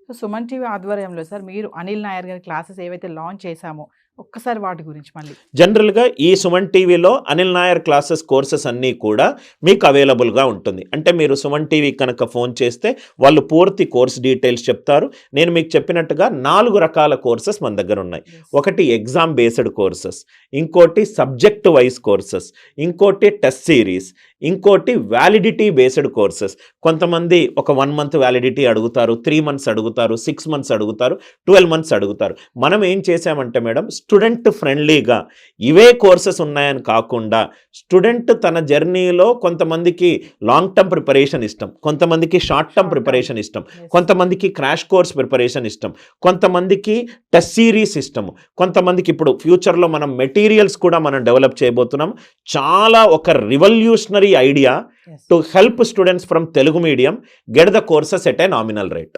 So, Suman TV ఆధ్వర్యంలో sir మీరు అనిల్ నాయర్ గారి క్లాసెస్ ఏవైతే లాంచ్ చేశామో, ఒక్కసారి వాటి గురించి మళ్ళీ. జనరల్‌గా ఈ సుమన్ టీవీలో అనిల్ నాయర్ క్లాసెస్ కోర్సెస్ అన్నీ కూడా మీకు అవైలబుల్‌గా ఉంటుంది. అంటే మీరు సుమన్ టీవీ కనుక ఫోన్ చేస్తే వాళ్ళు పూర్తి కోర్స్ డీటెయిల్స్ చెప్తారు. నేను మీకు చెప్పినట్టుగా 4 రకాల కోర్సెస్ మన దగ్గర ఉన్నాయి. యెస్. ఒకటి ఎగ్జామ్ బేస్డ్ కోర్సెస్, ఇంకోటి సబ్జెక్ట్ వైస్ కోర్సెస్, ఇంకోటి టెస్ట్ సిరీస్, ఇంకోటి వ్యాలిడిటీ బేస్డ్ కోర్సెస్. కొంతమంది ఒక 1 మంత్ వ్యాలిడిటీ అడుగుతారు, 3 మంత్స్ అడుగుతారు, 6 మంత్స్ అడుగుతారు, 12 మంత్స్ అడుగుతారు. మనం ఏం చేసామంటే మేడం, స్టూడెంట్ ఫ్రెండ్లీగా ఇవే కోర్సెస్ ఉన్నాయని కాకుండా స్టూడెంట్ తన జర్నీలో కొంతమందికి లాంగ్ టర్మ్ ప్రిపరేషన్ ఇష్టం, కొంతమందికి షార్ట్ టర్మ్ ప్రిపరేషన్ ఇష్టం, Yes. కొంతమందికి క్రాష్ కోర్స్ ప్రిపరేషన్ ఇష్టం, కొంతమందికి టెస్ట్ సిరీస్ ఇష్టం, కొంతమందికి ఇప్పుడు ఫ్యూచర్లో మనం మెటీరియల్స్ కూడా మనం డెవలప్ చేయబోతున్నాం. చాలా ఒక revolutionary idea Yes. To help students from Telugu medium get the courses at a nominal rate.